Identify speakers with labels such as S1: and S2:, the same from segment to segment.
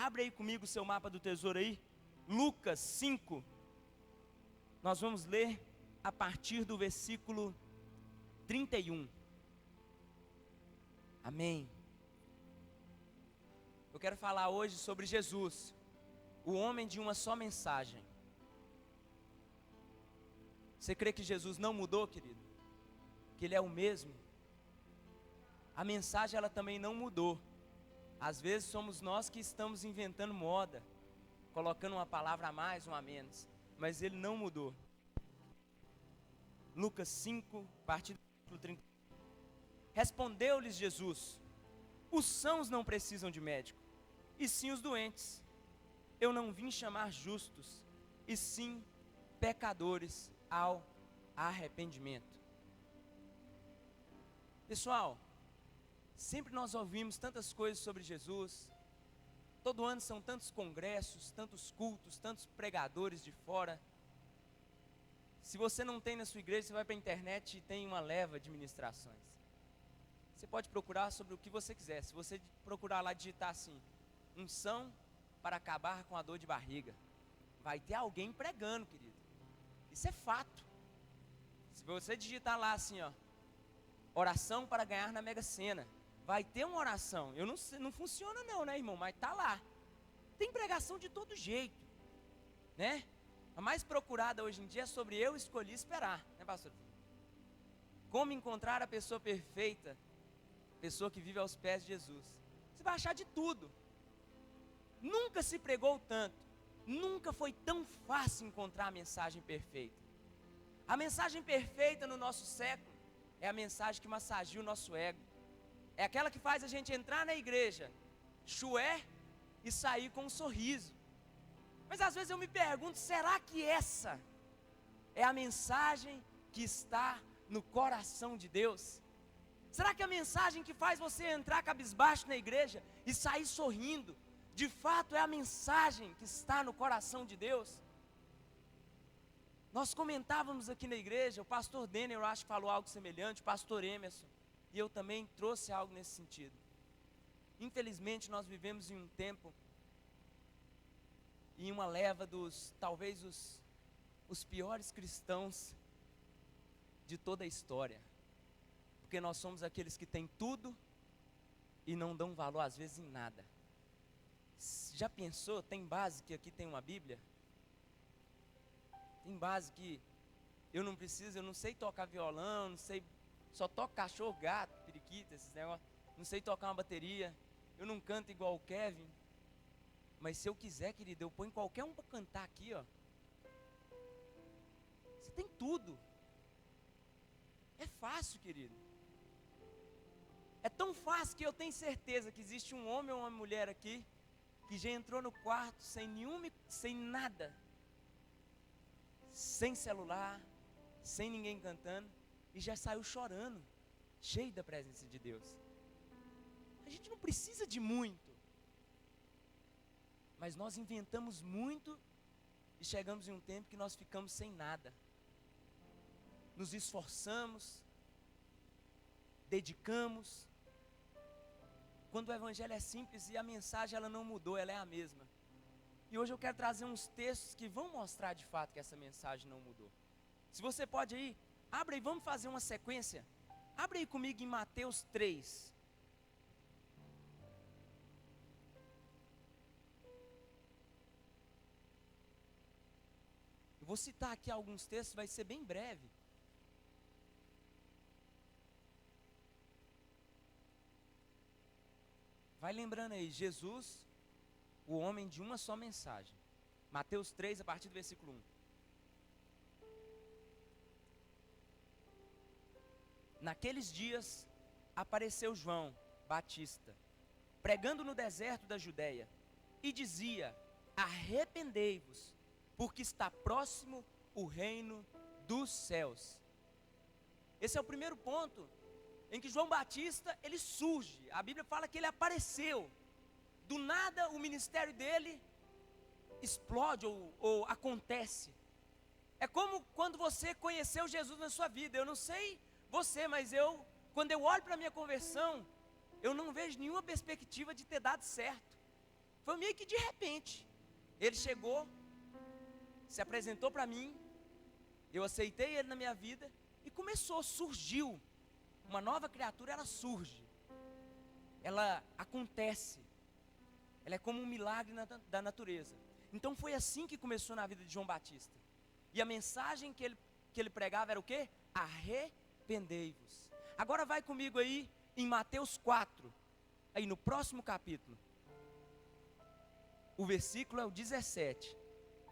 S1: Abre aí comigo o seu mapa do tesouro aí. Lucas 5. Nós vamos ler a partir do versículo 31. Amém. Eu quero falar hoje sobre Jesus, o homem de uma só mensagem. Você crê que Jesus não mudou, querido? Que Ele é o mesmo? A mensagem ela também não mudou. Às vezes somos nós que estamos inventando moda, colocando uma palavra a mais, uma a menos, mas Ele não mudou. Lucas 5, a partir do versículo 30. Respondeu-lhes Jesus: os sãos não precisam de médico, e sim os doentes. Eu não vim chamar justos, e sim pecadores ao arrependimento. Pessoal, sempre nós ouvimos tantas coisas sobre Jesus. Todo ano são tantos congressos, tantos cultos, tantos pregadores de fora. Se você não tem na sua igreja, você vai para a internet e tem uma leva de ministrações. Você pode procurar sobre o que você quiser. Se você procurar lá, digitar assim: unção para acabar com a dor de barriga, vai ter alguém pregando, querido. Isso é fato. Se você digitar lá assim, ó, oração para ganhar na Mega Sena, vai ter uma oração. Eu não sei, não funciona não, né, irmão? Mas tá lá. Tem pregação de todo jeito, né? A mais procurada hoje em dia é sobre eu escolhi esperar, né, pastor? Como encontrar a pessoa perfeita, pessoa que vive aos pés de Jesus. Você vai achar de tudo. Nunca se pregou tanto, nunca foi tão fácil encontrar a mensagem perfeita. A mensagem perfeita no nosso século é a mensagem que massageia o nosso ego. É aquela que faz a gente entrar na igreja, chué, e sair com um sorriso. Mas às vezes eu me pergunto, será que essa é a mensagem que está no coração de Deus? Será que a mensagem que faz você entrar cabisbaixo na igreja e sair sorrindo, de fato é a mensagem que está no coração de Deus? Nós comentávamos aqui na igreja, o pastor Denner, eu acho que falou algo semelhante, o pastor Emerson, e eu também trouxe algo nesse sentido. Infelizmente nós vivemos em um tempo, em uma leva dos, talvez os piores cristãos de toda a história. Porque nós somos aqueles que têm tudo e não dão valor às vezes em nada. Já pensou, tem base que aqui tem uma Bíblia? Tem base que eu não preciso, eu não sei tocar violão, não sei, só toco cachorro, gato, periquita, esses negócios. Não sei tocar uma bateria, eu não canto igual o Kevin. Mas se eu quiser, querido, eu ponho qualquer um para cantar aqui, ó. Você tem tudo. É fácil, querido. É tão fácil que eu tenho certeza que existe um homem ou uma mulher aqui que já entrou no quarto sem nada, sem celular, sem ninguém cantando, e já saiu chorando, cheio da presença de Deus. A gente não precisa de muito, mas nós inventamos muito e chegamos em um tempo que nós ficamos sem nada. Nos esforçamos, dedicamos, quando o evangelho é simples e a mensagem ela não mudou, ela é a mesma. E hoje eu quero trazer uns textos que vão mostrar de fato que essa mensagem não mudou. Se você pode aí, abre aí, vamos fazer uma sequência. Abre aí comigo em Mateus 3. Eu vou citar aqui alguns textos, vai ser bem breve. Vai lembrando aí, Jesus, o homem de uma só mensagem. Mateus 3, a partir do versículo 1. Naqueles dias, apareceu João Batista, pregando no deserto da Judéia, e dizia: arrependei-vos, porque está próximo o reino dos céus. Esse é o primeiro ponto em que João Batista, ele surge. A Bíblia fala que ele apareceu. Do nada o ministério dele explode ou acontece. É como quando você conheceu Jesus na sua vida. Eu não sei você, mas quando eu olho para a minha conversão, eu não vejo nenhuma perspectiva de ter dado certo. Foi meio que de repente. Ele chegou, se apresentou para mim, eu aceitei ele na minha vida e surgiu. Uma nova criatura, ela surge. Ela acontece. Ela é como um milagre da natureza. Então foi assim que começou na vida de João Batista. E a mensagem que ele pregava era o quê? Arrependei-vos. Agora vai comigo aí em Mateus 4, aí no próximo capítulo. O versículo é o 17.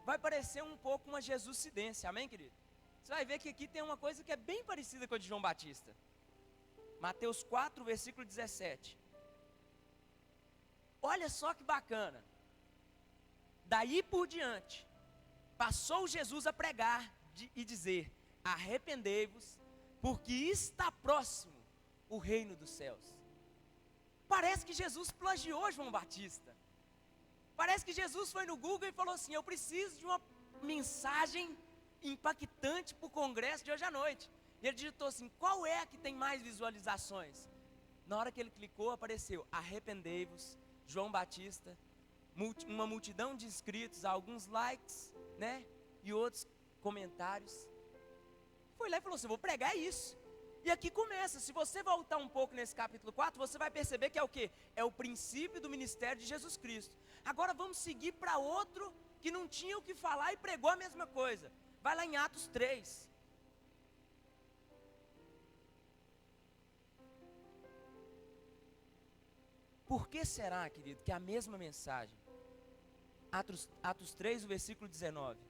S1: Vai parecer um pouco uma jesucidência, amém, querido? Você vai ver que aqui tem uma coisa que é bem parecida com a de João Batista. Mateus 4, versículo 17. Olha só que bacana. Daí por diante, passou Jesus a pregar e dizer: arrependei-vos, porque está próximo o reino dos céus. Parece que Jesus plagiou João Batista. Parece que Jesus foi no Google e falou assim: eu preciso de uma mensagem impactante para o congresso de hoje à noite. E ele digitou assim: qual é a que tem mais visualizações? Na hora que ele clicou, apareceu: arrependei-vos, João Batista, uma multidão de inscritos, alguns likes, né? E outros comentários. Foi lá e falou assim: vou pregar isso. E aqui começa. Se você voltar um pouco nesse capítulo 4, você vai perceber que é o quê? É o princípio do ministério de Jesus Cristo. Agora vamos seguir para outro que não tinha o que falar e pregou a mesma coisa. Vai lá em Atos 3. Por que será, querido, que é a mesma mensagem? Atos 3, o versículo 19.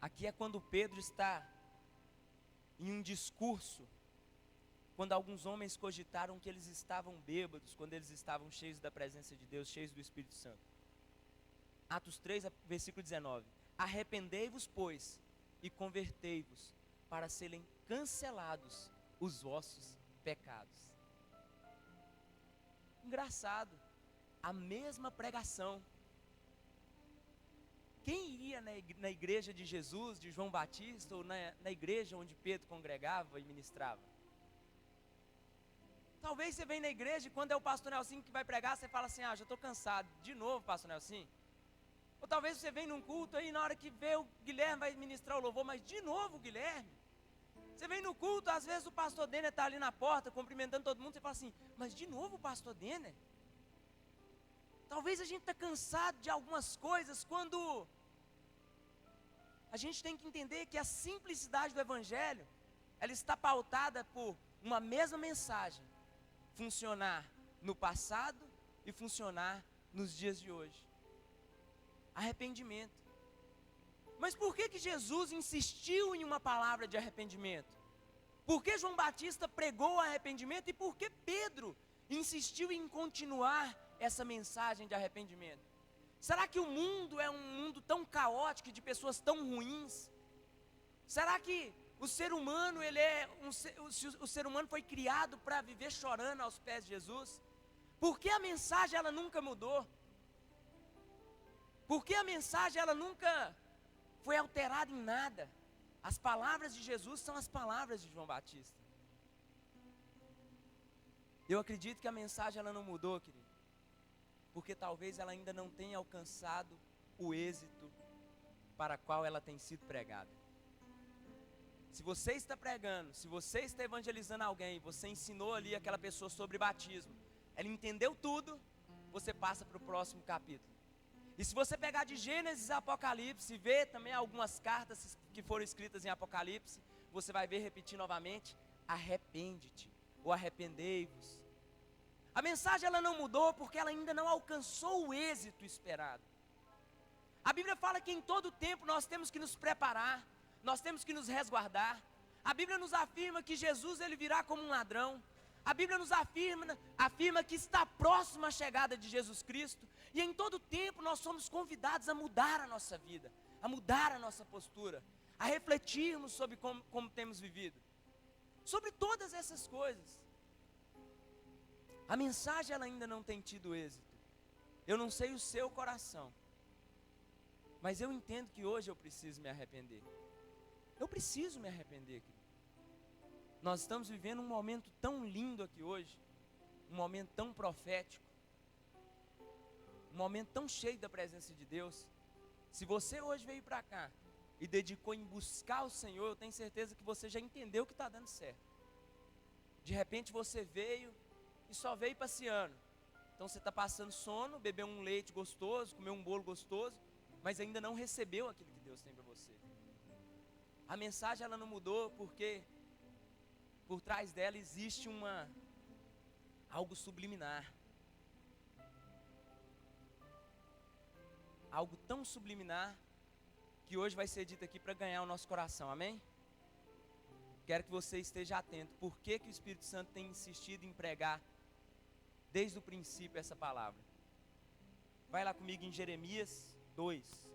S1: Aqui é quando Pedro está em um discurso, quando alguns homens cogitaram que eles estavam bêbados, quando eles estavam cheios da presença de Deus, cheios do Espírito Santo. Atos 3, versículo 19. Arrependei-vos, pois, e convertei-vos, para serem cancelados os vossos pecados. Engraçado, a mesma pregação. Quem iria na igreja de Jesus, de João Batista, ou na igreja onde Pedro congregava e ministrava? Talvez você venha na igreja e quando é o pastor Nelson que vai pregar, você fala assim: já estou cansado, de novo pastor Nelson. Ou talvez você venha num culto aí, na hora que vê o Guilherme vai ministrar o louvor, mas de novo o Guilherme. Você vem no culto, às vezes o pastor Denner está ali na porta, cumprimentando todo mundo, você fala assim: mas de novo o pastor Denner? Talvez a gente está cansado de algumas coisas, quando a gente tem que entender que a simplicidade do Evangelho, ela está pautada por uma mesma mensagem funcionar no passado e funcionar nos dias de hoje. Arrependimento. Mas por que Jesus insistiu em uma palavra de arrependimento? Por que João Batista pregou arrependimento e por que Pedro insistiu em continuar essa mensagem de arrependimento? Será que o mundo é um mundo tão caótico, de pessoas tão ruins? Será que o ser humano, o ser humano foi criado para viver chorando aos pés de Jesus? Por que a mensagem ela nunca mudou? Por que a mensagem ela nunca foi alterada em nada? As palavras de Jesus são as palavras de João Batista. Eu acredito que a mensagem ela não mudou, querido, porque talvez ela ainda não tenha alcançado o êxito para qual ela tem sido pregada. Se você está pregando, se você está evangelizando alguém, você ensinou ali aquela pessoa sobre batismo, ela entendeu tudo, você passa para o próximo capítulo. E se você pegar de Gênesis a Apocalipse, e ver também algumas cartas que foram escritas em Apocalipse, você vai ver repetir novamente: arrepende-te, ou arrependei-vos. A mensagem ela não mudou porque ela ainda não alcançou o êxito esperado. A Bíblia fala que em todo tempo nós temos que nos preparar, nós temos que nos resguardar. A Bíblia nos afirma que Jesus ele virá como um ladrão. A Bíblia nos afirma que está próxima a chegada de Jesus Cristo. E em todo tempo nós somos convidados a mudar a nossa vida, a mudar a nossa postura, a refletirmos sobre como temos vivido, sobre todas essas coisas. A mensagem ela ainda não tem tido êxito. Eu não sei o seu coração, mas eu entendo que hoje eu preciso me arrepender. Eu preciso me arrepender, querido. Nós estamos vivendo um momento tão lindo aqui hoje, um momento tão profético, um momento tão cheio da presença de Deus. Se você hoje veio para cá e dedicou em buscar o Senhor, eu tenho certeza que você já entendeu que está dando certo. De repente você veio e só veio passeando. Então você está passando sono, bebeu um leite gostoso, comeu um bolo gostoso, mas ainda não recebeu aquilo que Deus tem para você. A mensagem ela não mudou porque por trás dela existe algo subliminar. Algo tão subliminar que hoje vai ser dito aqui para ganhar o nosso coração, amém? Quero que você esteja atento. Por que o Espírito Santo tem insistido em pregar desde o princípio essa palavra? Vai lá comigo em Jeremias 2.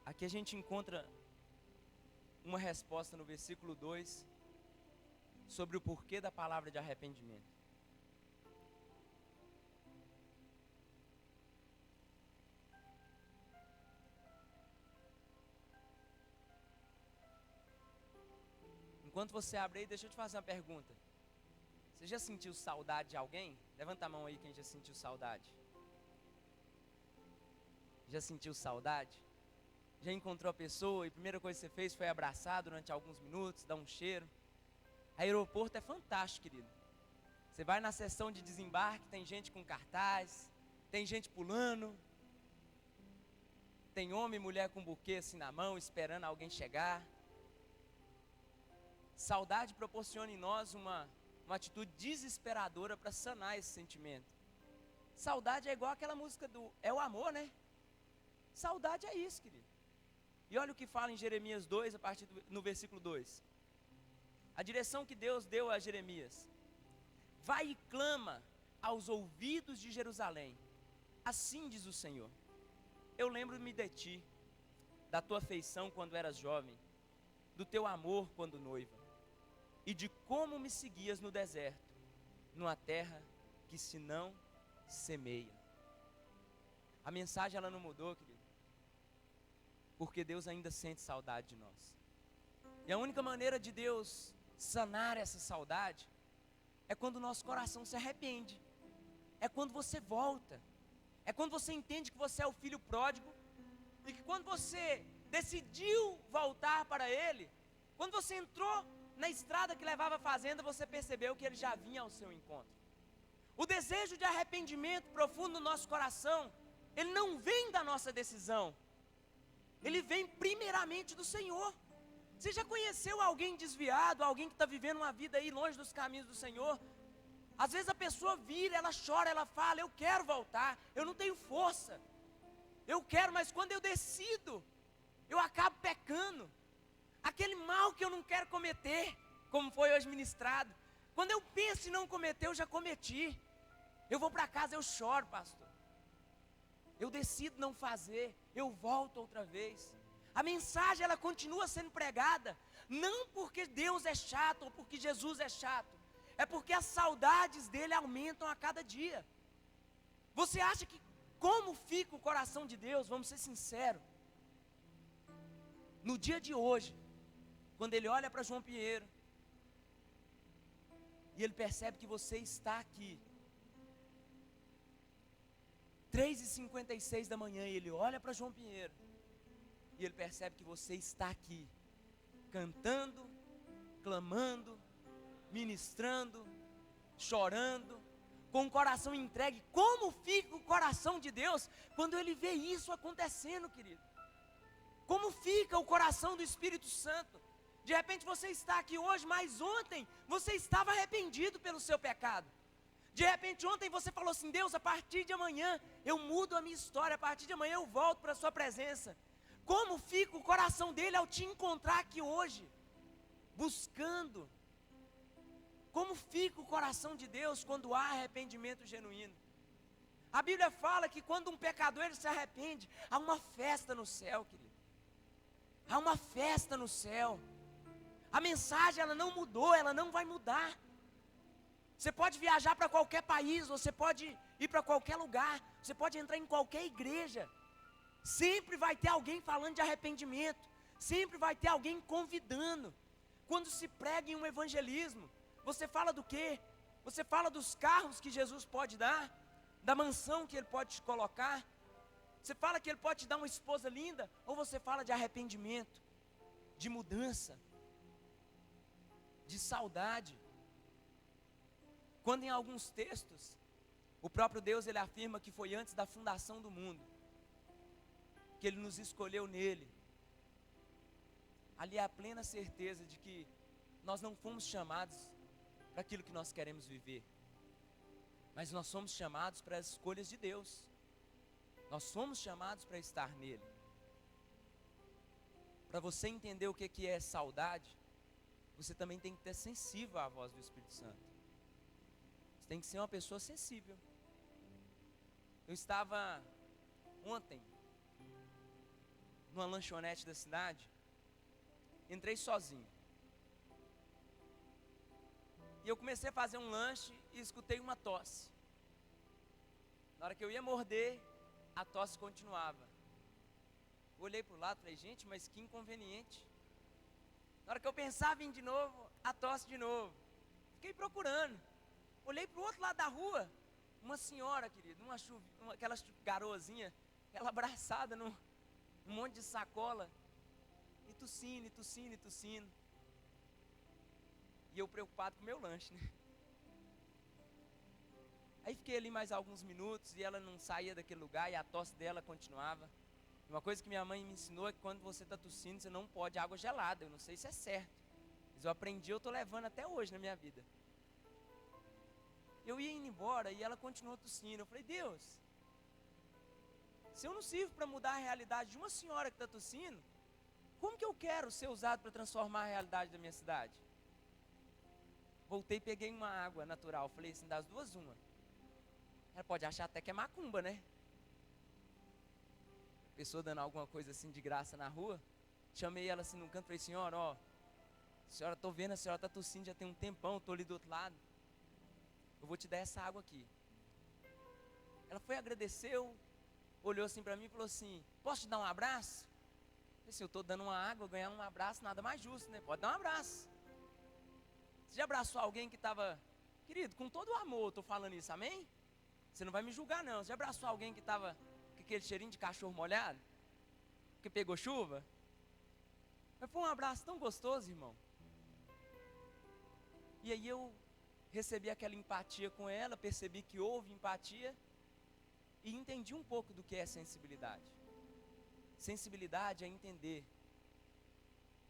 S1: Aqui a gente encontra uma resposta no versículo 2 sobre o porquê da palavra de arrependimento. Enquanto você abre aí, deixa eu te fazer uma pergunta. Você já sentiu saudade de alguém? Levanta a mão aí quem já sentiu saudade. Já sentiu saudade? Já encontrou a pessoa e a primeira coisa que você fez foi abraçar durante alguns minutos, dar um cheiro? Aeroporto é fantástico, querido. Você vai na seção de desembarque, tem gente com cartaz, tem gente pulando, tem homem e mulher com buquê assim na mão, esperando alguém chegar. Saudade proporciona em nós uma atitude desesperadora para sanar esse sentimento. Saudade é igual aquela música do É o Amor, né? Saudade é isso, querido. E olha o que fala em Jeremias 2, no versículo 2. A direção que Deus deu a Jeremias. Vai e clama aos ouvidos de Jerusalém. Assim diz o Senhor. Eu lembro-me de ti, da tua afeição quando eras jovem, do teu amor quando noiva, e de como me seguias no deserto, numa terra que se não semeia. A mensagem ela não mudou, querido, porque Deus ainda sente saudade de nós. E a única maneira de Deus sanar essa saudade é quando o nosso coração se arrepende, é quando você volta, é quando você entende que você é o filho pródigo, e que quando você decidiu voltar para Ele, quando você entrou na estrada que levava à fazenda, você percebeu que Ele já vinha ao seu encontro. O desejo de arrependimento profundo no nosso coração, ele não vem da nossa decisão, ele vem primeiramente do Senhor. Você já conheceu alguém desviado, alguém que está vivendo uma vida aí longe dos caminhos do Senhor? Às vezes a pessoa vira, ela chora, ela fala, eu quero voltar, eu não tenho força, eu quero, mas quando eu decido, eu acabo pecando. Aquele mal que eu não quero cometer, como foi hoje ministrado, quando eu penso em não cometer, eu já cometi. Eu vou para casa, eu choro, pastor. Eu decido não fazer, eu volto outra vez. A mensagem ela continua sendo pregada, não porque Deus é chato ou porque Jesus é chato, é porque as saudades dele aumentam a cada dia. Você acha que como fica o coração de Deus? Vamos ser sinceros. No dia de hoje, quando ele olha para João Pinheiro e ele percebe que você está aqui, 3h56 da manhã, e ele olha para João Pinheiro e ele percebe que você está aqui, cantando, clamando, ministrando, chorando, com o coração entregue. Como fica o coração de Deus quando ele vê isso acontecendo, querido? Como fica o coração do Espírito Santo? De repente você está aqui hoje, mas ontem você estava arrependido pelo seu pecado. De repente ontem você falou assim, Deus, a partir de amanhã eu mudo a minha história, a partir de amanhã eu volto para a sua presença. Como fica o coração dele ao te encontrar aqui hoje, buscando? Como fica o coração de Deus quando há arrependimento genuíno? A Bíblia fala que quando um pecador ele se arrepende, há uma festa no céu, querido. Há uma festa no céu. A mensagem ela não mudou, ela não vai mudar. Você pode viajar para qualquer país, você pode ir para qualquer lugar, você pode entrar em qualquer igreja. Sempre vai ter alguém falando de arrependimento. Sempre vai ter alguém convidando. Quando se prega em um evangelismo, você fala do quê? Você fala dos carros que Jesus pode dar, da mansão que Ele pode te colocar. Você fala que Ele pode te dar uma esposa linda, ou você fala de arrependimento, de mudança, de saudade. Quando em alguns textos, o próprio Deus Ele afirma que foi antes da fundação do mundo, que Ele nos escolheu nele. Ali é a plena certeza de que nós não fomos chamados para aquilo que nós queremos viver, mas nós somos chamados para as escolhas de Deus. Nós somos chamados para estar nele. Para você entender o que é saudade, você também tem que ter sensível à voz do Espírito Santo. Você tem que ser uma pessoa sensível. Eu estava ontem numa lanchonete da cidade, entrei sozinho. E eu comecei a fazer um lanche e escutei uma tosse. Na hora que eu ia morder, a tosse continuava. Eu olhei para o lado e falei, gente, mas que inconveniente. Na hora que eu pensava em ir de novo, a tosse de novo. Fiquei procurando. Olhei para o outro lado da rua, uma senhora, querido, aquela garoazinha, ela abraçada num monte de sacola, e tossindo, e tossindo, e tossindo. E eu preocupado com o meu lanche, né? Aí fiquei ali mais alguns minutos e ela não saía daquele lugar e a tosse dela continuava. Uma coisa que minha mãe me ensinou é que quando você está tossindo, você não pode água gelada. Eu não sei se é certo, mas eu aprendi, eu estou levando até hoje na minha vida. Eu ia indo embora e ela continuou tossindo. Eu falei, Deus, se eu não sirvo para mudar a realidade de uma senhora que está tossindo, como que eu quero ser usado para transformar a realidade da minha cidade? Voltei e peguei uma água natural. Falei assim, das duas, uma. Ela pode achar até que é macumba, né? Pessoa dando alguma coisa assim de graça na rua. Chamei ela assim num canto, falei, senhora, ó, senhora, tô vendo, a senhora tá tossindo já tem um tempão, tô ali do outro lado. Eu vou te dar essa água aqui. Ela foi, agradeceu, olhou assim pra mim e falou assim, posso te dar um abraço? Eu falei assim, eu tô dando uma água, ganhar um abraço, nada mais justo, né? Pode dar um abraço. Você já abraçou alguém que estava, querido, com todo o amor, eu tô falando isso, amém? Você não vai me julgar não. Você já abraçou alguém que estava com aquele cheirinho de cachorro molhado? Que pegou chuva? Mas foi um abraço tão gostoso, irmão. E aí eu recebi aquela empatia com ela, percebi que houve empatia e entendi um pouco do que é sensibilidade. Sensibilidade é entender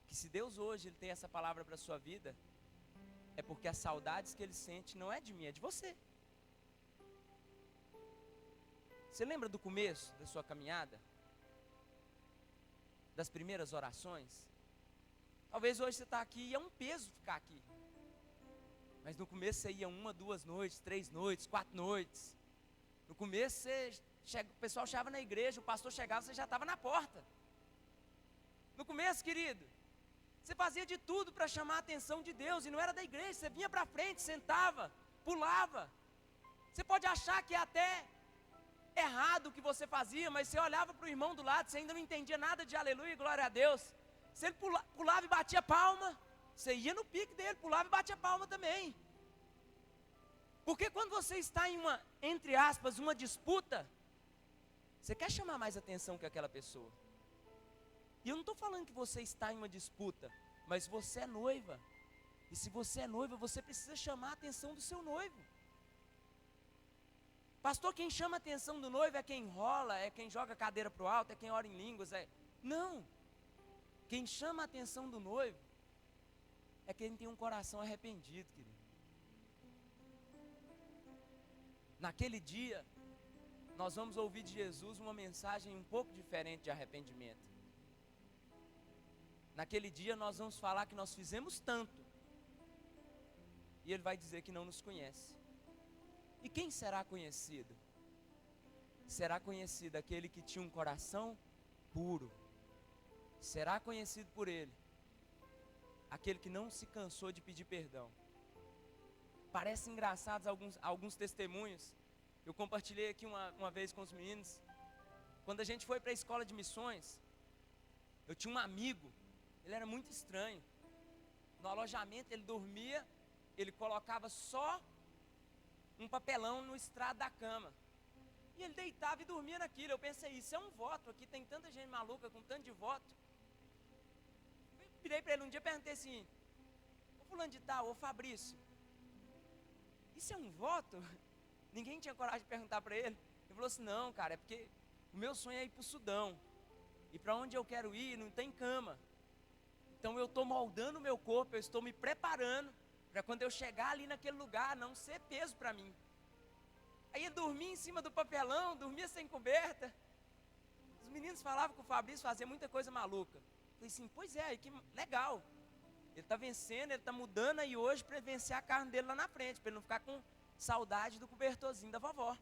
S1: que se Deus hoje Ele tem essa palavra para a sua vida, é porque as saudades que Ele sente não é de mim, é de você. Você lembra do começo da sua caminhada? Das primeiras orações? Talvez hoje você está aqui e é um peso ficar aqui. Mas no começo você ia 1, 2 noites, 3 noites, 4 noites. No começo o pessoal chegava na igreja, o pastor chegava, você já estava na porta. No começo, querido, você fazia de tudo para chamar a atenção de Deus. E não era da igreja, você vinha para frente, sentava, pulava. Você pode achar que é até errado o que você fazia, mas você olhava para o irmão do lado, você ainda não entendia nada de aleluia e glória a Deus. Se ele pulava e batia palma, você ia no pique dele, pulava e batia palma também. Porque quando você está em uma, entre aspas, uma disputa, você quer chamar mais atenção que aquela pessoa. E eu não estou falando que você está em uma disputa, mas você é noiva. E se você é noiva, você precisa chamar a atenção do seu noivo. Pastor, quem chama a atenção do noivo é quem enrola, é quem joga a cadeira para o alto, é quem ora em línguas. Não. Quem chama a atenção do noivo é quem tem um coração arrependido, querido. Naquele dia, nós vamos ouvir de Jesus uma mensagem um pouco diferente de arrependimento. Naquele dia nós vamos falar que nós fizemos tanto, e Ele vai dizer que não nos conhece. E quem será conhecido? Será conhecido aquele que tinha um coração puro. Será conhecido por Ele aquele que não se cansou de pedir perdão. Parece engraçados alguns testemunhos. Eu compartilhei aqui uma vez com os meninos. Quando a gente foi para a escola de missões, eu tinha um amigo, ele era muito estranho. No alojamento ele dormia, ele colocava só um papelão no estrado da cama. E ele deitava e dormia naquilo. Eu pensei, isso é um voto, aqui tem tanta gente maluca com tanto de voto. Virei para ele um dia e perguntei assim, ô fulano de tal, ô Fabrício, isso é um voto? Ninguém tinha coragem de perguntar para ele. Ele falou assim, não cara, é porque o meu sonho é ir para o Sudão. E para onde eu quero ir não tem cama. Então eu estou moldando o meu corpo, eu estou me preparando para quando eu chegar ali naquele lugar não ser peso para mim. Aí eu dormia em cima do papelão, dormia sem coberta. Os meninos falavam que o Fabrício fazia muita coisa maluca. Eu falei assim, pois é, que legal. Ele está vencendo, ele está mudando aí hoje para vencer a carne dele lá na frente, para ele não ficar com saudade do cobertorzinho da vovó.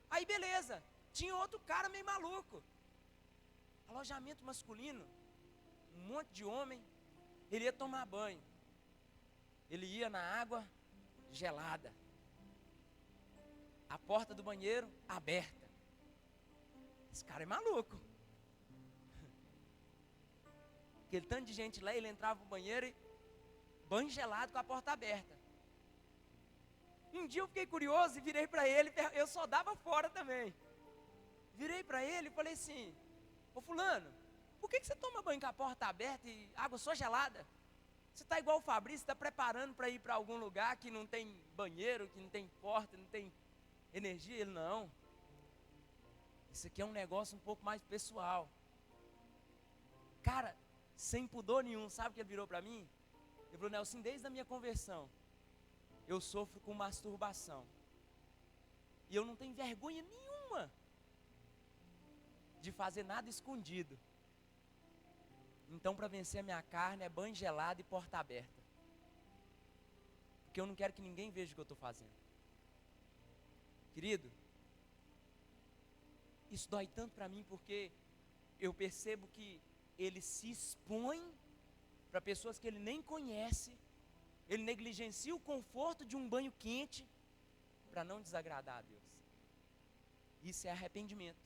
S1: Aí beleza, tinha outro cara meio maluco. Alojamento masculino, um monte de homem, ele ia tomar banho. Ele ia na água gelada. A porta do banheiro aberta. Esse cara é maluco. Aquele tanto de gente lá, ele entrava no banheiro e banho gelado com a porta aberta. Um dia eu fiquei curioso e virei para ele, eu só dava fora também. Virei para ele e falei assim, ô fulano, por que você toma banho com a porta aberta e água só gelada? Você está igual o Fabrício, está preparando para ir para algum lugar que não tem banheiro, que não tem porta, não tem energia? Ele, não. Isso aqui é um negócio um pouco mais pessoal. Cara, sem pudor nenhum, sabe o que ele virou para mim? Ele falou, Nelson, desde a minha conversão, eu sofro com masturbação. E eu não tenho vergonha nenhuma de fazer nada escondido. Então, para vencer a minha carne, é banho gelado e porta aberta. Porque eu não quero que ninguém veja o que eu estou fazendo. Querido, isso dói tanto para mim porque eu percebo que ele se expõe para pessoas que ele nem conhece. Ele negligencia o conforto de um banho quente para não desagradar a Deus. Isso é arrependimento.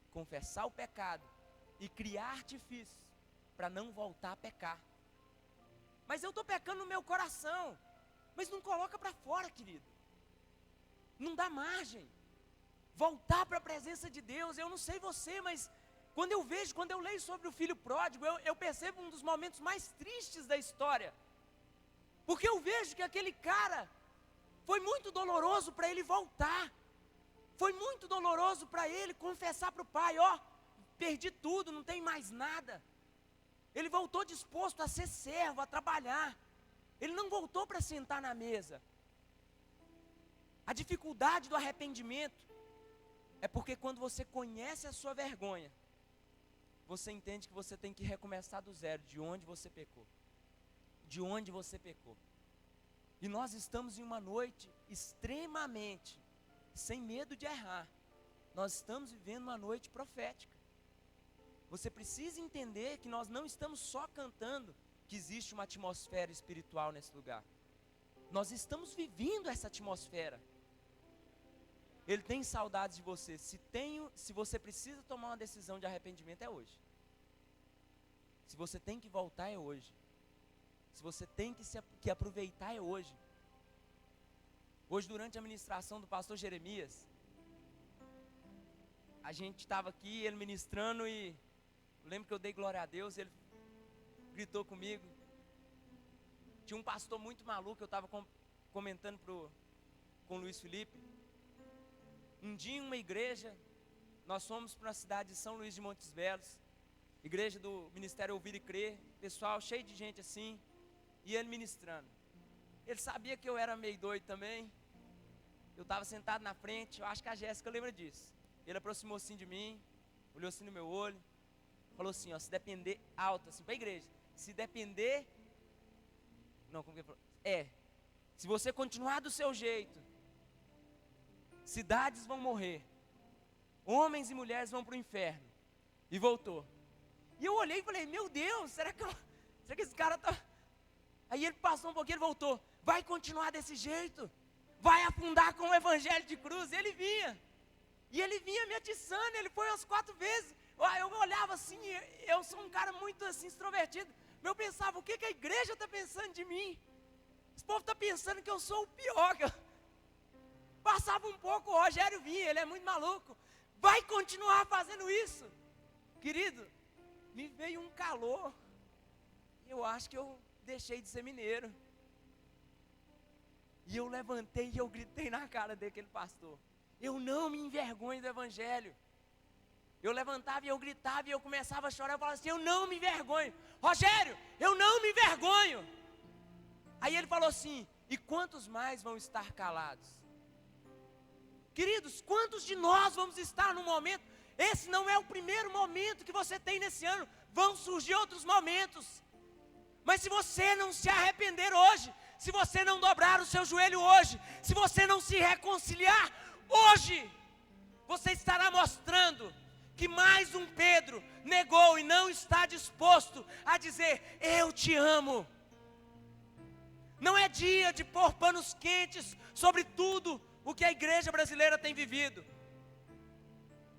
S1: Confessar o pecado e criar artifícios para não voltar a pecar. Mas eu estou pecando no meu coração. Mas não coloca para fora, querido. Não dá margem. Voltar para a presença de Deus. Eu não sei você, mas quando eu leio sobre o filho pródigo, eu percebo um dos momentos mais tristes da história. Porque eu vejo que aquele cara, foi muito doloroso para ele voltar. Foi muito doloroso para ele confessar para o pai, ó, perdi tudo, não tem mais nada. Ele voltou disposto a ser servo, a trabalhar. Ele não voltou para sentar na mesa. A dificuldade do arrependimento é porque quando você conhece a sua vergonha, você entende que você tem que recomeçar do zero, de onde você pecou. De onde você pecou. E nós estamos em uma noite extremamente, sem medo de errar. Nós estamos vivendo uma noite profética. Você precisa entender que nós não estamos só cantando que existe uma atmosfera espiritual nesse lugar. Nós estamos vivendo essa atmosfera. Ele tem saudades de você. Se você precisa tomar uma decisão de arrependimento, é hoje. Se você tem que voltar, é hoje. Se você tem que aproveitar, é hoje. Hoje, durante a ministração do pastor Jeremias, a gente estava aqui, ele ministrando, e eu lembro que eu dei glória a Deus, ele gritou comigo. Tinha um pastor muito maluco, eu estava comentando com o Luiz Felipe. Um dia em uma igreja, nós fomos para a cidade de São Luís de Montes Belos, igreja do Ministério Ouvir e Crer, pessoal cheio de gente assim, e ele ministrando. Ele sabia que eu era meio doido também, eu estava sentado na frente, eu acho que a Jéssica lembra disso. Ele aproximou assim de mim, olhou assim no meu olho, falou assim, ó, se depender, alto assim para a igreja, se depender, não, como que ele falou? Se você continuar do seu jeito, cidades vão morrer, homens e mulheres vão para o inferno. E voltou. E eu olhei e falei, meu Deus, será que esse cara tá... Aí ele passou um pouquinho, ele voltou. Vai continuar desse jeito? Vai afundar com o evangelho de cruz? Ele vinha. E ele vinha me atiçando, ele foi umas 4 vezes. Eu olhava assim, eu sou um cara muito assim, extrovertido. Mas eu pensava, o que a igreja está pensando de mim? Esse povo está pensando que eu sou o pior. Passava um pouco, o Rogério vinha, ele é muito maluco. Vai continuar fazendo isso. Querido, me veio um calor. Eu acho que eu deixei de ser mineiro. E eu levantei e eu gritei na cara daquele pastor. Eu não me envergonho do evangelho. Eu levantava e eu gritava e eu começava a chorar. Eu falava assim, eu não me envergonho. Rogério, eu não me envergonho. Aí ele falou assim, e quantos mais vão estar calados? Queridos, quantos de nós vamos estar num momento? Esse não é o primeiro momento que você tem nesse ano. Vão surgir outros momentos. Mas se você não se arrepender hoje, se você não dobrar o seu joelho hoje, se você não se reconciliar hoje, você estará mostrando que mais um Pedro negou e não está disposto a dizer, eu te amo. Não é dia de pôr panos quentes sobre tudo o que a igreja brasileira tem vivido.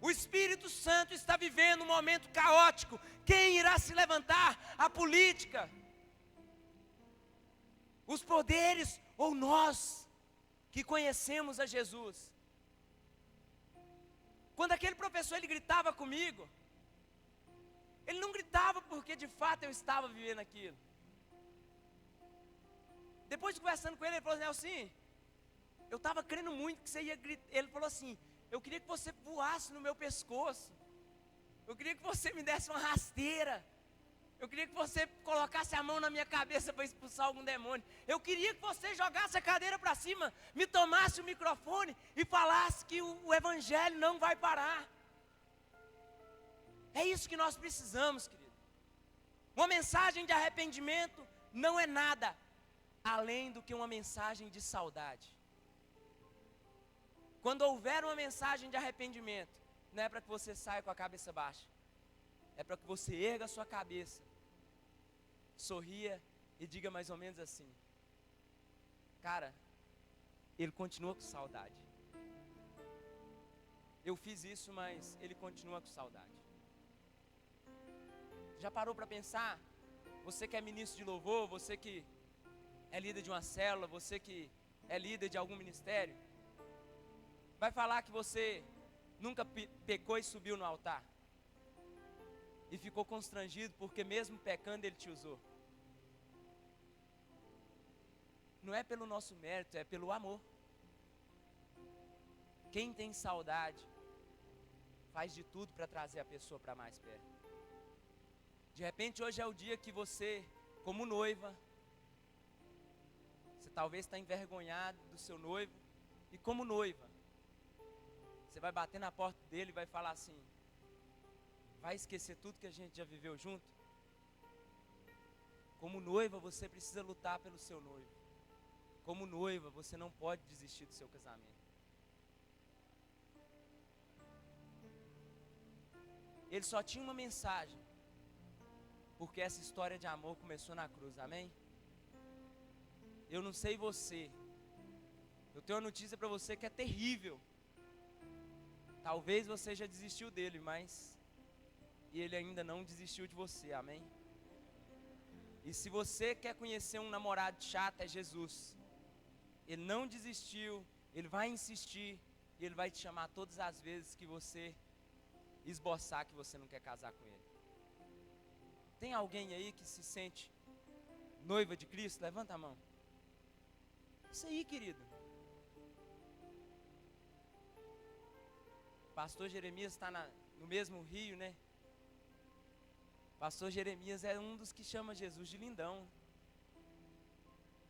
S1: O Espírito Santo está vivendo um momento caótico. Quem irá se levantar? A política, os poderes ou nós que conhecemos a Jesus? Quando aquele professor ele gritava comigo, ele não gritava porque de fato eu estava vivendo aquilo. Depois de conversando com ele, ele falou assim, Nelson, eu estava crendo muito que você ia gritar. Ele falou assim, eu queria que você voasse no meu pescoço. Eu queria que você me desse uma rasteira. Eu queria que você colocasse a mão na minha cabeça para expulsar algum demônio. Eu queria que você jogasse a cadeira para cima, me tomasse o microfone e falasse que o evangelho não vai parar. É isso que nós precisamos, querido. Uma mensagem de arrependimento não é nada além do que uma mensagem de saudade. Quando houver uma mensagem de arrependimento, não é para que você saia com a cabeça baixa. É para que você erga a sua cabeça, sorria e diga mais ou menos assim, cara, ele continua com saudade. Eu fiz isso, mas ele continua com saudade. Já parou para pensar? Você que é ministro de louvor, você que é líder de uma célula, você que é líder de algum ministério, vai falar que você nunca pecou e subiu no altar e ficou constrangido porque mesmo pecando ele te usou. Não é pelo nosso mérito, é pelo amor. Quem tem saudade faz de tudo para trazer a pessoa para mais perto. De repente hoje é o dia que você, como noiva, você talvez está envergonhado do seu noivo, e como noiva, você vai bater na porta dele e vai falar assim, vai esquecer tudo que a gente já viveu junto? Como noiva, você precisa lutar pelo seu noivo. Como noiva, você não pode desistir do seu casamento. Ele só tinha uma mensagem, porque essa história de amor começou na cruz, amém? Eu não sei você, eu tenho uma notícia para você que é terrível. Talvez você já desistiu dele, mas ele ainda não desistiu de você, amém? E se você quer conhecer um namorado chato, é Jesus. Ele não desistiu, ele vai insistir, e ele vai te chamar todas as vezes que você esboçar que você não quer casar com ele. Tem alguém aí que se sente noiva de Cristo? Levanta a mão. Isso aí, querido. Pastor Jeremias está no mesmo rio, né? Pastor Jeremias é um dos que chama Jesus de lindão.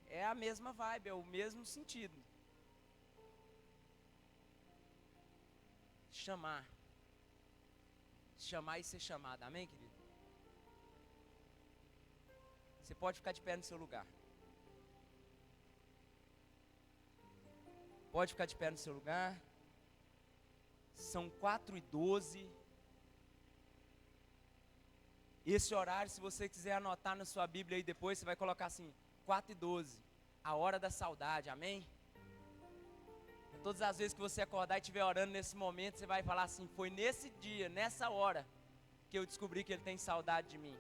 S1: É a mesma vibe, é o mesmo sentido. Chamar e ser chamado, amém, querido? Você pode ficar de pé no seu lugar. Pode ficar de pé no seu lugar. São 4h12. Esse horário, se você quiser anotar na sua Bíblia aí depois, você vai colocar assim, 4h12, a hora da saudade, amém? Todas as vezes que você acordar e estiver orando nesse momento, você vai falar assim: foi nesse dia, nessa hora, que eu descobri que Ele tem saudade de mim.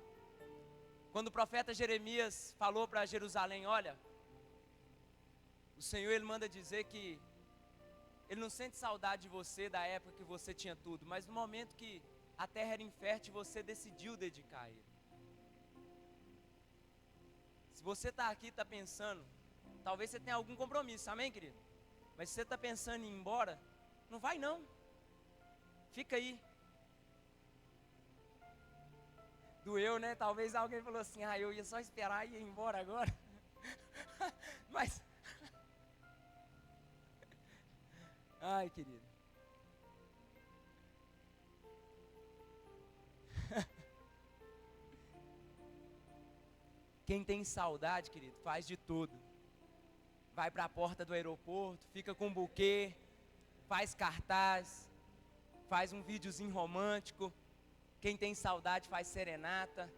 S1: Quando o profeta Jeremias falou para Jerusalém: olha, o Senhor, Ele manda dizer que Ele não sente saudade de você da época que você tinha tudo, mas no momento que a terra era infértil, você decidiu dedicar a Ele. Se você está aqui, está pensando, talvez você tenha algum compromisso, amém, querido? Mas se você está pensando em ir embora, não vai não. Fica aí. Doeu, né? Talvez alguém falou assim: ah, eu ia só esperar e ir embora agora. Mas... ai, querido. Quem tem saudade, querido, faz de tudo. Vai para a porta do aeroporto, fica com um buquê, faz cartaz, faz um videozinho romântico. Quem tem saudade faz serenata.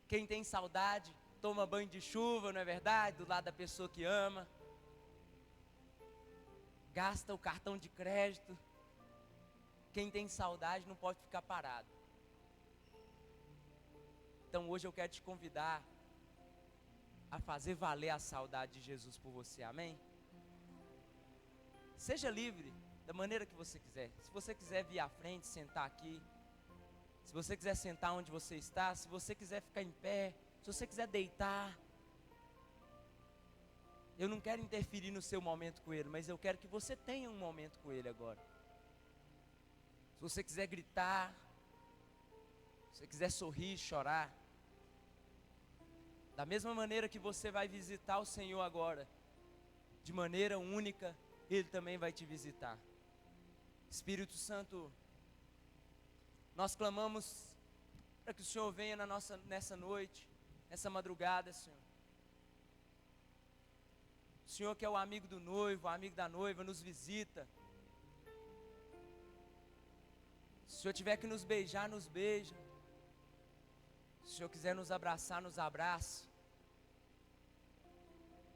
S1: Quem tem saudade toma banho de chuva, não é verdade? Do lado da pessoa que ama. Gasta o cartão de crédito. Quem tem saudade não pode ficar parado. Então hoje eu quero te convidar a fazer valer a saudade de Jesus por você, amém? Seja livre da maneira que você quiser. Se você quiser vir à frente, sentar aqui. Se você quiser sentar onde você está, se você quiser ficar em pé, se você quiser deitar. Eu não quero interferir no seu momento com Ele, mas eu quero que você tenha um momento com Ele agora. Se você quiser gritar, se você quiser sorrir, chorar, da mesma maneira que você vai visitar o Senhor agora, de maneira única, Ele também vai te visitar. Espírito Santo, nós clamamos para que o Senhor venha nessa noite, nessa madrugada, Senhor. O Senhor que é o amigo do noivo, o amigo da noiva, nos visita. Se o Senhor tiver que nos beijar, nos beija. Se o Senhor quiser nos abraçar, nos abraça.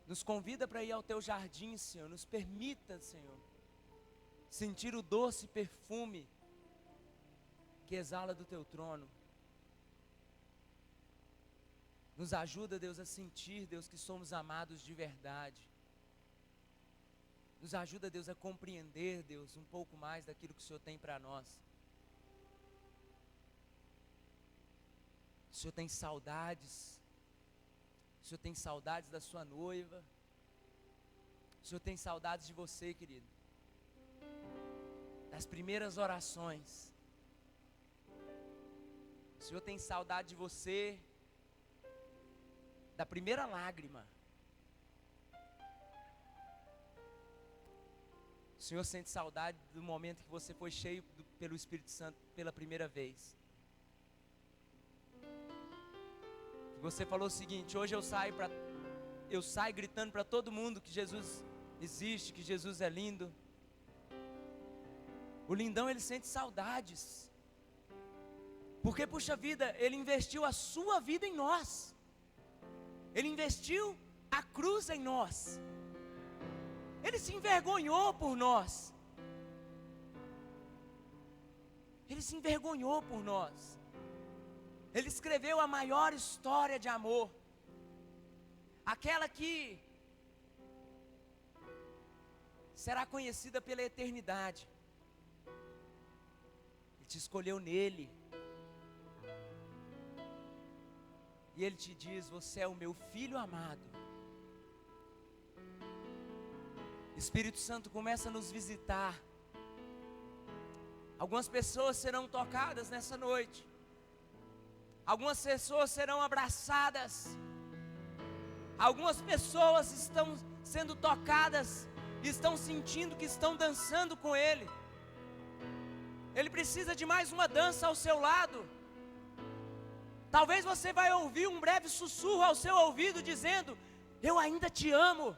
S1: Nos convida para ir ao teu jardim, Senhor. Nos permita, Senhor, sentir o doce perfume que exala do teu trono. Nos ajuda, Deus, a sentir, Deus, que somos amados de verdade. Nos ajuda, Deus, a compreender, Deus, um pouco mais daquilo que o Senhor tem para nós. O Senhor tem saudades. O Senhor tem saudades da sua noiva. O Senhor tem saudades de você, querido. Das primeiras orações. O Senhor tem saudade de você. Da primeira lágrima. O Senhor sente saudade do momento que você foi cheio pelo Espírito Santo pela primeira vez. Você falou o seguinte: hoje eu saio gritando para todo mundo que Jesus existe, que Jesus é lindo. O lindão, ele sente saudades. Porque, puxa vida, Ele investiu a sua vida em nós. Ele investiu a cruz em nós. Ele se envergonhou por nós. Ele se envergonhou por nós. Ele escreveu a maior história de amor. Aquela que será conhecida pela eternidade. Ele te escolheu nele. E Ele te diz: você é o meu filho amado. Espírito Santo começa a nos visitar. Algumas pessoas serão tocadas nessa noite. Algumas pessoas serão abraçadas. Algumas pessoas estão sendo tocadas, estão sentindo que estão dançando com Ele. Ele precisa de mais uma dança ao seu lado. Talvez você vai ouvir um breve sussurro ao seu ouvido dizendo: eu ainda te amo.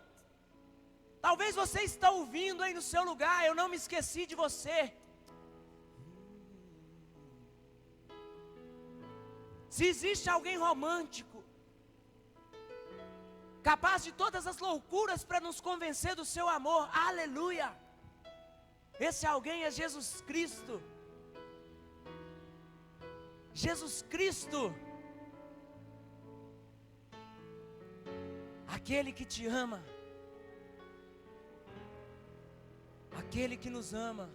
S1: Talvez você está ouvindo aí no seu lugar: eu não me esqueci de você. Se existe alguém romântico, capaz de todas as loucuras para nos convencer do seu amor, aleluia. Esse alguém é Jesus Cristo. Jesus Cristo, aquele que te ama, aquele que nos ama.